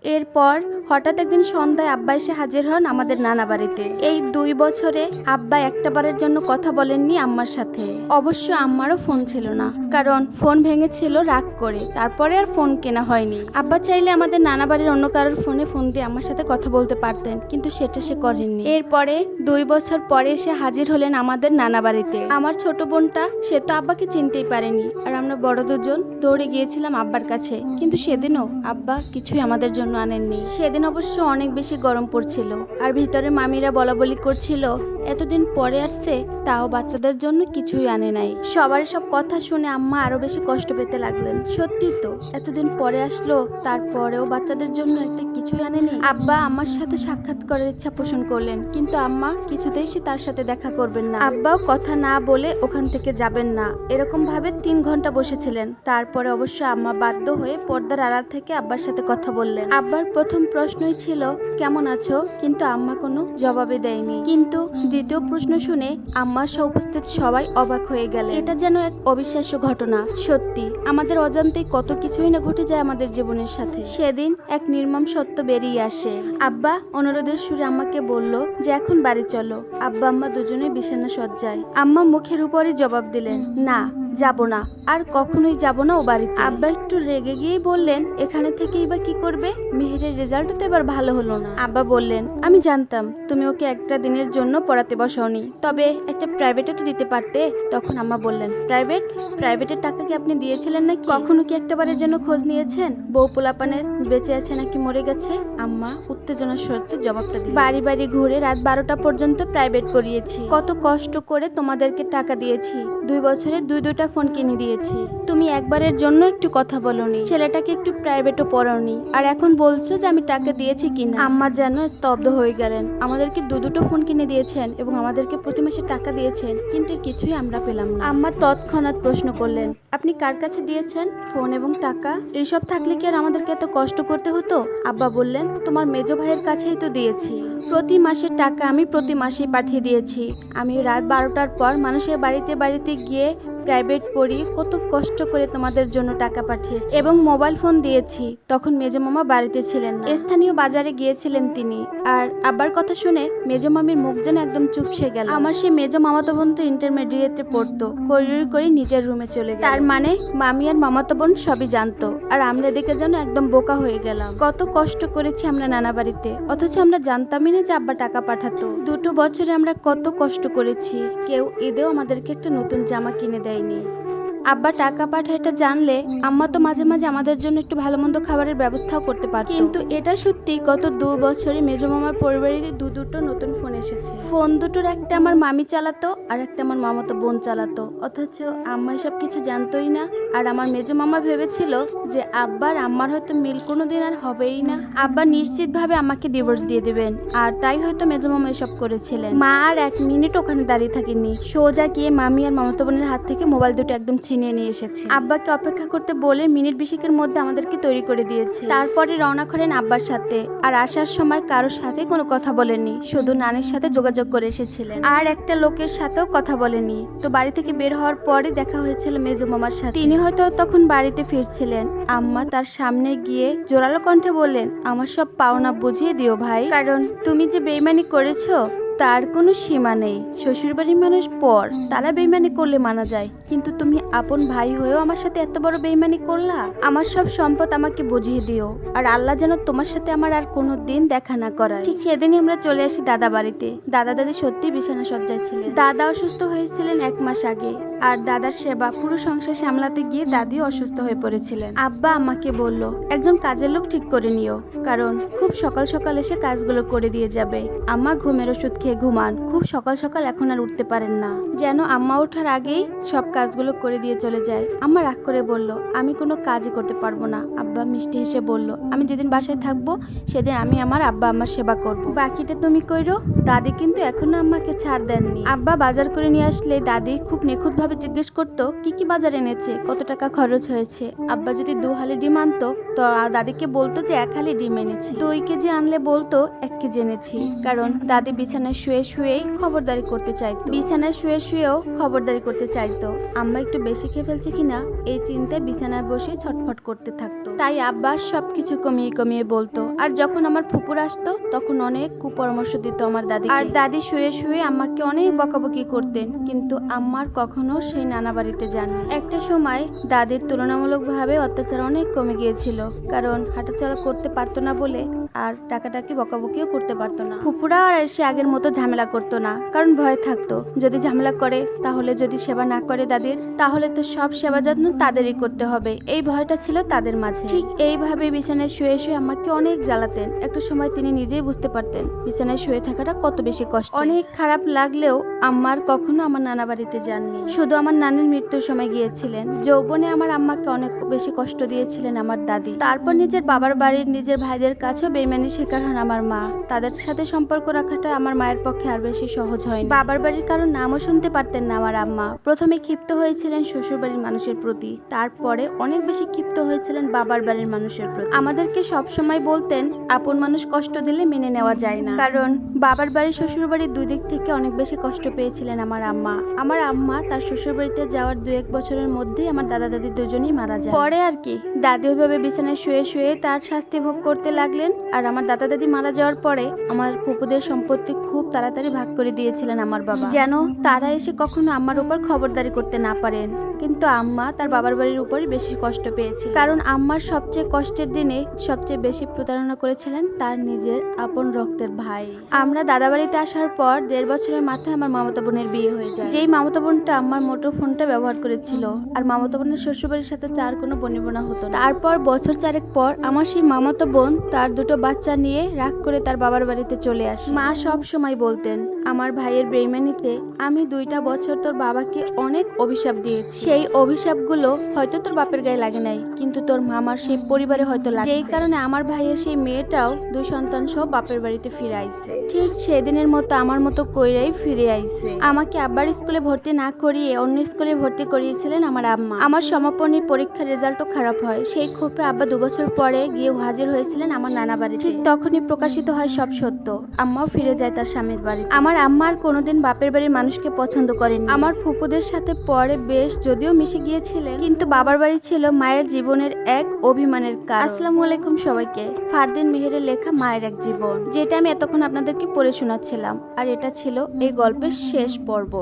এরপর হঠাৎ একদিন সন্ধ্যায় আব্বা এসে হাজির হন আমাদের নানা বাড়িতে। এই 2 বছরে আব্বা একটাবারের জন্য কথা বলেননি আম্মার সাথে। অবশ্য আম্মারও ফোন ছিল না, কারণ ফোন ভেঙেছিল রাগ করে, তারপরে আর ফোন কেনা হয়নি। আব্বা চাইলে আমাদের নানা বাড়ির অন্য কারোর ফোনে ফোন দিয়ে আমার সাথে কথা বলতে পারতেন, কিন্তু সেটা সে করেননি। এরপরে 2 বছর পরে এসে হাজির হলেন আমাদের নানা বাড়িতে। আমার ছোট বোনটা, সে তো আব্বাকে চিনতেই পারেনি, আর আমরা বড় দুজন দৌড়ে গিয়েছিলাম আব্বার কাছে, কিন্তু সেদিনও আব্বা কিছুই আমাদের জন্য আনেননি। সেদিন অবশ্য অনেক বেশি গরম পড়ছিল, আর ভিতরে মামিরা বলাবলি করছিল এতদিন পরে আসছে তাও বাচ্চাদের জন্য কিছুই আনে নাই। সবার সব কথা শুনে আম্মা আরো বেশি কষ্ট পেতে লাগলেন। সত্যি তো, এতদিন পরে আসলো, তারপরেও বাচ্চাদের জন্য একটা কিছুই আনেনি। আব্বা আমার সাথে সাক্ষাৎ করার ইচ্ছা পোষণ করলেন, কিন্তু আম্মা কিছুতেই সে তার সাথে দেখা করবেন না। আব্বাও কথা না বলে ওখান থেকে যাবেন না, এরকম ভাবে 3 ঘন্টা বসেছিলেন। তারপরে অবশ্য আম্মা বাধ্য হয়ে পর্দার আড়াল থেকে আব্বার সাথে কথা বললেন। আব্বার প্রথম প্রশ্নই ছিল কেমন আছো, কিন্তু আম্মা কোনো জবাবই দেয়নি। কিন্তু দ্বিতীয় প্রশ্ন শুনে আম্মার সহ উপস্থিত সবাই অবাক হয়ে গেল। এটা যেন এক অবিশ্বাস্য ঘটনা। সত্যি আমাদের অজান্তেই কত কিছুই না ঘটে যায় আমাদের জীবনের সাথে। সেদিন এক নির্মম সত্য বেরিয়ে আসে। আব্বা অনুরোধের সুরে আম্মাকে বলল যে এখন বাড়ি চলো। আব্বা আম্মা দুজনে বিছানা সজ্জায়। আম্মা মুখের উপরই জবাব দিলেন, না যাব না, আর কখনোই যাব না ও বাড়িতে। আব্বা একটু রেগে গিয়েই বললেন, এখানে থেকেই বা কি করবে? মিহিরের রেজাল্ট তো এবার ভালো হলো না। আব্বা বললেন, আমি জানতাম তুমি ওকে একটা দিনের জন্য পড়াতে বসাওনি, তবে একটা প্রাইভেটে তো দিতে পারতে। তখন আম্মা বললেন, প্রাইভেটের টাকা কি আপনি দিয়েছিলেন নাকি? কখনো কি একটাবারের জন্য খোঁজ নিয়েছেন বউ পোলাপানের বেঁচে আছে নাকি মরে গেছে? আম্মা উত্তেজনার সহিত জবাবটা দিলেন, বাড়ি বাড়ি ঘুরে রাত 12টা পর্যন্ত প্রাইভেট পড়িয়েছি, কত কষ্ট করে তোমাদেরকে টাকা দিয়েছি, 2 বছরে 2টা ফোন কিনে দিয়েছি, তুমি একবারের জন্য একটু কথা বলনি, ছেলেটাকে একটু প্রাইভেটও পড়াওনি, আর এখন বলছো যে আমি টাকা দিয়েছি কিনা। আম্মা যেন স্তব্ধ হয়ে গেলেন। আমাদেরকে 2 ফোন কিনে দিয়েছেন এবং আমাদেরকে প্রতি মাসে টাকা দিয়েছেন, কিন্তু কিছুই আমরা পেলাম না। আম্মা তৎক্ষণাৎ প্রশ্ন করলেন, আপনি কার কাছে দিয়েছেন ফোন এবং টাকা? এইসব থাকলে কি আর আমাদেরকে এত কষ্ট করতে হতো? আব্বা বললেন, তোমার মেজো ভাইয়ের কাছেই তো দিয়েছি, প্রতি মাসের টাকা আমি প্রতি মাসেই পাঠিয়ে দিয়েছি। আমি রাত 12টার পর মানুষের বাড়িতে বাড়িতে গিয়ে প্রাইভেট পড়ি, কত কষ্ট করে তোমাদের জন্য টাকা পাঠিয়েছি এবং মোবাইল ফোন দিয়েছি। তখন মেজো মামা বাড়িতে ছিলেন না, স্থানীয় বাজারে গিয়েছিলেন তিনি। আর আব্বার কথা শুনে মেজো মামির মুখ যেন একদম চুপসে গেল। আমার সে মেজো মামাতো বোন তো ইন্টারমিডিয়েটে পড়তো, করিডোর করে নিজের রুমে চলে গেল। তার মানে মামি আর মামাতো বোন সবই জানতো, আর আমরা দেখে যেন একদম বোকা হয়ে গেলাম। কত কষ্ট করেছি আমরা নানা বাড়িতে, অথচ আমরা জানতামই না যে আব্বা টাকা পাঠাতো। 2 বছরে আমরা কত কষ্ট করেছি, কেউ ঈদেও আমাদেরকে একটা নতুন জামা কিনে দেয়নি। আব্বা টাকা পাঠায় এটা জানলে আম্মা তো মাঝে মাঝে আমাদের জন্য একটু ভালো মন্দ খাবারের ব্যবস্থাও করতে পারত। কিন্তু এটা সত্যি গত 2 বছরে মেজো মামার পরিবারে 2টো নতুন ফোন এসেছে। ফোন দুটোর একটা আমার মামি চালাতো, আর একটা আমার মামাতো বোন চালাতো, অথচ আম্মা সব কিছু জানতোই না। আর আমার মেজো মামা ভেবেছিল যে আব্বার আম্মার হয়তো মিল কোনোদিন আর হবেই না, আব্বা নিশ্চিতভাবে আমাকে ডিভোর্স দিয়ে দিবেন, আর তাই হয়তো মেজো মামা এসব করেছিলেন। মা আর 1 মিনিট ওখানে দাঁড়িয়ে থাকেননি, সোজা গিয়ে মামি আর মামাতো বোনের হাত থেকে মোবাইল দুটো একদম ছিনিয়ে নিয়ে এসেছে। আব্বাকে অপেক্ষা করতে বলে মিনিট 20 মধ্যে আমাদেরকে তৈরি করে দিয়েছে। তারপরে রওনা করেন আব্বার সাথে, আর আসার সময় কারোর সাথে কোনো কথা বলেননি, শুধু নানির সাথে যোগাযোগ করে এসেছিলেন, আর একটা লোকের সাথেও কথা বলেনি। তো বাড়ি থেকে বের হওয়ার পরে দেখা হয়েছিল মেজো মামার সাথে, তিনি হয়তো তখন বাড়িতে ফিরছিলেন। আম্মা তার সামনে গিয়ে জোরালো কণ্ঠে বললেন, আমার সব পাওনা বুঝিয়ে দিও ভাই, কারণ তুমি যে বেইমানি করেছো তার কোনো সীমা নেই। শ্বশুরবাড়ির মানুষ পর, তারা বেইমানি করলে মানা যায়, কিন্তু তুমি আপন ভাই হয়েও আমার সাথে এত বড় বেইমানি করলা। আমার সব সম্পদ আমাকে বুঝিয়ে দিও, আর আল্লাহ যেন তোমার সাথে আমার আর কোনো দিন দেখা না করায়। ঠিক সেদিনই আমরা চলে আসি দাদা বাড়িতে। দাদা দাদি সত্যি বিছানা সজ্জায় ছিলেন। দাদা অসুস্থ হয়েছিলেন 1 মাস আগে, আর দাদার সেবা পুরো সংসার সামলাতে গিয়ে দাদিও অসুস্থ হয়ে পড়েছিলেন। আব্বা আমাকে বলল, একজন কাজের লোক ঠিক করে নিও, কারণ খুব সকাল সকাল এসে কাজগুলো করে দিয়ে যাবে। আম্মা ঘুমের ওষুধ খেয়ে ঘুমান, খুব সকাল সকাল এখন আর উঠতে পারেন না, যেন আম্মা ওঠার আগেই সব কাজগুলো করে দিয়ে চলে যায়। আম্মা রাগ করে বলল, আমি কোনো কাজই করতে পারবো না। আব্বা মিষ্টি হেসে বলল, আমি যেদিন বাসায় থাকবো সেদিন আমি আমার আব্বা আম্মার সেবা করব, বাকিটা তুমি কইরো। দাদি কিন্তু এখনো আম্মাকে ছাড় দেননি। আব্বা বাজার করে নিয়ে আসলে দাদি খুব নিখুঁত ভাবে জিজ্ঞেস করতো কি কি বাজার এনেছে, কত টাকা খরচ হয়েছে। আব্বা যদি 2 হালি ডিম আনতো তো দাদিকে বলতো যে 1 হালি ডিম এনেছি। 2 কেজি আনলে বলতো 1 কেজি এনেছি, কারণ দাদি বিছানায় শুয়ে শুয়েই খবরদারি করতে চাইতো, বিছানায় শুয়ে শুয়েও খবরদারি করতে চাইতো। আম্মা একটু বেশি খেয়ে ফেলছে কিনা এই চিন্তায় বিছানায় বসে ছটফট করতে থাকতো। তাই আব্বা সবকিছু কমিয়ে কমিয়ে বলতো, আর যখন আমার ফুপুর আসতো তখন অনেক কুপরামর্শ দিত আমার দাদি। আর দাদি শুয়ে শুয়ে আমাকে অনেক বকাবকি করতেন, কিন্তু আম্মার কখনো সেই নানা বাড়িতে যাননি। একটা সময় দাদির তুলনামূলকভাবে অত্যাচার অনেক কমে গিয়েছিল, কারণ হাঁটাচলা করতে পারতো না বলে, আর টাকাটাকি বকাবকিও করতে পারতো না। ফুপুরা আর এসে আগের মতো ঝামেলা করতো না, কারণ ভয় থাকতো যদি ঝামেলা করে তাহলে যদি সেবা না করে দাদির, তাহলে তো সব সেবা যত্ন তাদেরই করতে হবে, এই ভয়টা ছিল তাদের মাঝে। ঠিক এইভাবে বিছানায় শুয়ে শুয়ে আমাকে অনেক জ্বালাতেন। একটা সময় তিনি নিজেই বুঝতে পারতেন বিছানায় শুয়ে থাকাটা কত বেশি কষ্ট। অনেক খারাপ লাগলেও আম্মার কখনো আমার নানা বাড়িতে যাননি, শুধু আমার নানির মৃত্যুর সময় গিয়েছিলেন। যৌবনে আমার আম্মাকে অনেক বেশি কষ্ট দিয়েছিলেন আমার দাদি। তারপর নিজের বাবার বাড়ির নিজের ভাইদের কাছেও বেইমানির শিকার হন আমার মা। তাদের সাথে সম্পর্ক রাখাটা আমার মায়ের পক্ষে আর বেশি সহজ হয়নি। বাবার বাড়ির কারো নামও শুনতে পারতেন না আমার আম্মা। প্রথমে ক্ষিপ্ত হয়েছিলেন শ্বশুর বাড়ির মানুষের প্রতি, তারপরে অনেক বেশি ক্ষিপ্ত হয়েছিলেন বাবার বাড়ির মানুষের প্রতি। আমাদেরকে সবসময় বলতেন আপন মানুষ কষ্ট দিলে মেনে নেওয়া যায় না, কারণ বাবার বাড়ি শ্বশুর বাড়ির দুই দিক থেকে অনেক বেশি কষ্ট পেয়েছিলেন আমার আম্মা। আমার আম্মা তার শ্বশুর বাড়িতে যাওয়ার 2-1 বছরের মধ্যেই আমার দাদা দাদি দুজনেই মারা যায়। পরে আর কি দাদি ওইভাবে বিছানায় শুয়ে শুয়ে তার শাস্তি ভোগ করতে লাগলেন। আর আমার দাদা দাদি মারা যাওয়ার পরে আমার ফুপুদের সম্পত্তি খুব তাড়াতাড়ি ভাগ করে দিয়েছিলেন আমার বাবা, যেন তারা এসে কখনো আম্মার উপর খবরদারি করতে না পারেন। কিন্তু আম্মা তার বাবার বাড়ির উপরই বেশি কষ্ট পেয়েছে, কারণ আম্মার সবচেয়ে কষ্টের দিনে সবচেয়ে বেশি প্রতারণা করেছিলেন তার নিজের আপন রক্তের ভাই। আমরা দাদা বাড়িতে আসার পর 1.5 বছরের মাথায় আমার মামাতো বোনের বিয়ে হয়ে যায়। যেই মামাতো বোনটা আমার মোটো ফোনটা ব্যবহার করেছিল, আর মামাতো বোনের শ্বশুরবাড়ির সাথে তার কোনো বনিবনা হতো না। তারপর বছর 4 পর আমার সেই মামাতো বোন তার 2টো বাচ্চা নিয়ে রাগ করে তার বাবার বাড়িতে চলে আসে। মা সব সময় বলতেন আমার ভাইয়ের বেইমানিতে আমি 2টা বছর তোর বাবাকে অনেক অভিশাপ দিয়েছি। সেই অভিশাপগুলো হয়তো তোর বাপের গায়ে লাগে নাই, কিন্তু তোর মামার সেই পরিবারে হয়তো লাগছে। যেই কারণে আমার ভাইয়ের সেই মেয়েটাও 2 সন্তান সহ বাপের বাড়িতে ফিরে আইছে। ঠিক সেদিনের মতো আমার মতো কইরাই ফিরে আইছে। আমাকে আব্বার স্কুলে ভর্তি না করিয়ে অন্য স্কুলে ভর্তি করিয়েছিলেন আমার আম্মা। আমার সমাপনী পরীক্ষার রেজাল্টও খারাপ হয়। সেই ক্ষোভে আব্বা 2 বছর পরে গিয়ে হাজির হয়েছিলেন আমার নানা বাড়িতে। ঠিক তখনই প্রকাশিত হয় সব সত্য। আম্মাও ফিরে যায় তার স্বামীর বাড়ি। আমার আম্মা আর কোনোদিন বাপের বাড়ির মানুষকে পছন্দ করেন। আমার ফুপুদের সাথে পরে বেশ যদিও মিশে গিয়েছিলেন, কিন্তু বাবার বাড়ি ছিল মায়ের জীবনের এক অভিমানের কারণ। আসসালামু আলাইকুম সবাইকে। ফারদিন মিহিরের লেখা মায়ের এক জীবন, যেটা আমি এতক্ষণ আপনাদেরকে পড়ে শোনাচ্ছিলাম, আর এটা ছিল এই গল্পের শেষ পর্ব।